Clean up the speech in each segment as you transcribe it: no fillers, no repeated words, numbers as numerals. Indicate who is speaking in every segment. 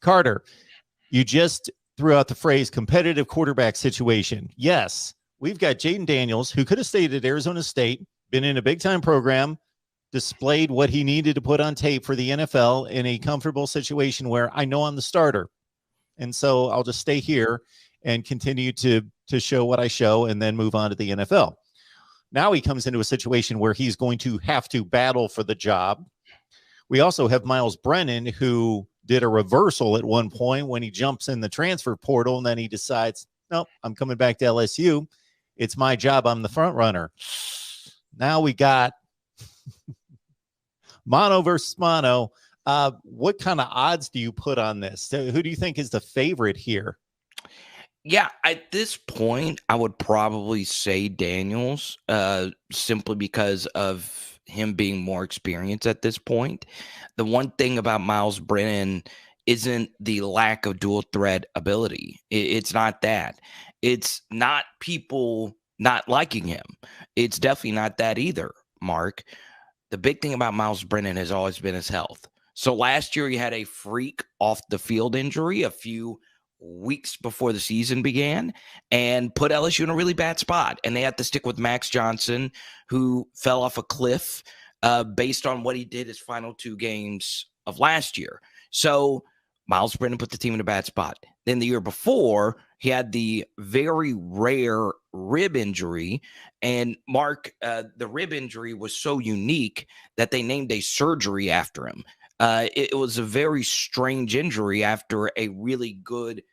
Speaker 1: Carter, you just threw out the phrase competitive quarterback situation. Yes, we've got Jayden Daniels, who could have stayed at Arizona State, been in a big-time program, displayed what he needed to put on tape for the NFL in a comfortable situation where I know I'm the starter. And so I'll just stay here and continue to show what I show and then move on to the NFL. Now he comes into a situation where he's going to have to battle for the job. We also have Miles Brennan, who did a reversal at one point when he jumps in the transfer portal, and then he decides, nope, I'm coming back to LSU. It's my job. I'm the front runner. Now we got mono versus mono. What kind of odds do you put on this? Who do you think is the favorite here?
Speaker 2: Yeah, at this point, I would probably say Daniels, simply because of him being more experienced at this point. The one thing about Miles Brennan isn't the lack of dual threat ability. It's not that. It's not people not liking him. It's definitely not that either, Mark. The big thing about Miles Brennan has always been his health. So last year he had a freak off the field injury a few weeks before the season began and put LSU in a really bad spot. And they had to stick with Max Johnson, who fell off a cliff based on what he did his final 2 games of last year. So Miles Brennan put the team in a bad spot. Then the year before, he had the very rare rib injury. And Mark, the rib injury was so unique that they named a surgery after him. It was a very strange injury after a really good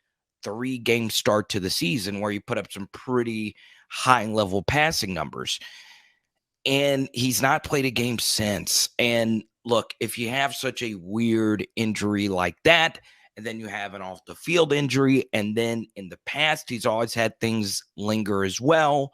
Speaker 2: 3-game start to the season where he put up some pretty high-level passing numbers. And he's not played a game since. And look, if you have such a weird injury like that, and then you have an off-the-field injury, and then in the past, he's always had things linger as well,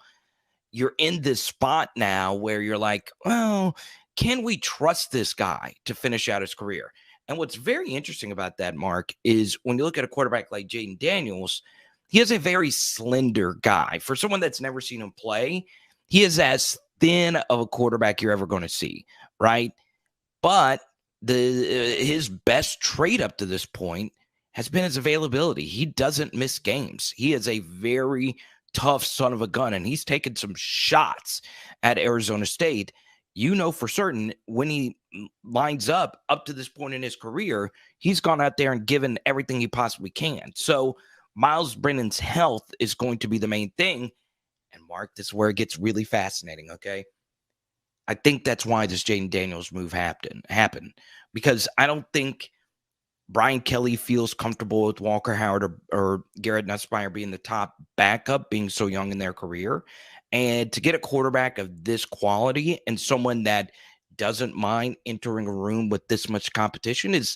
Speaker 2: you're in this spot now where you're like, well, can we trust this guy to finish out his career? And what's very interesting about that, Mark, is when you look at a quarterback like Jayden Daniels, he is a very slender guy. For someone that's never seen him play, he is as thin of a quarterback you're ever going to see, right? But his best trait up to this point has been his availability. He doesn't miss games. He is a very tough son of a gun, and he's taken some shots at Arizona State. You know for certain when he lines up to this point in his career, he's gone out there and given everything he possibly can. So Miles Brennan's health is going to be the main thing. And Mark, this is where it gets really fascinating, okay? I think that's why this Jayden Daniels move happened. Because I don't think Brian Kelly feels comfortable with Walker Howard or Garrett Nussmeier being the top backup, being so young in their career. And to get a quarterback of this quality and someone that doesn't mind entering a room with this much competition is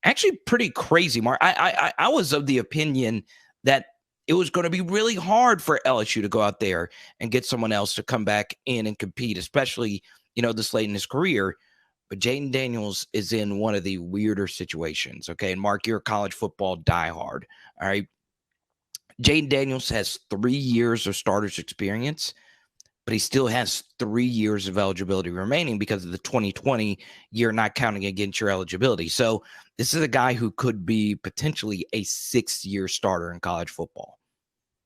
Speaker 2: actually pretty crazy, Mark. I was of the opinion that it was going to be really hard for LSU to go out there and get someone else to come back in and compete, especially, this late in his career. But Jayden Daniels is in one of the weirder situations, okay? And Mark, you're a college football diehard, all right? Jayden Daniels has 3 years of starters experience, but he still has 3 years of eligibility remaining because of the 2020 year not counting against your eligibility. So this is a guy who could be potentially a 6-year starter in college football.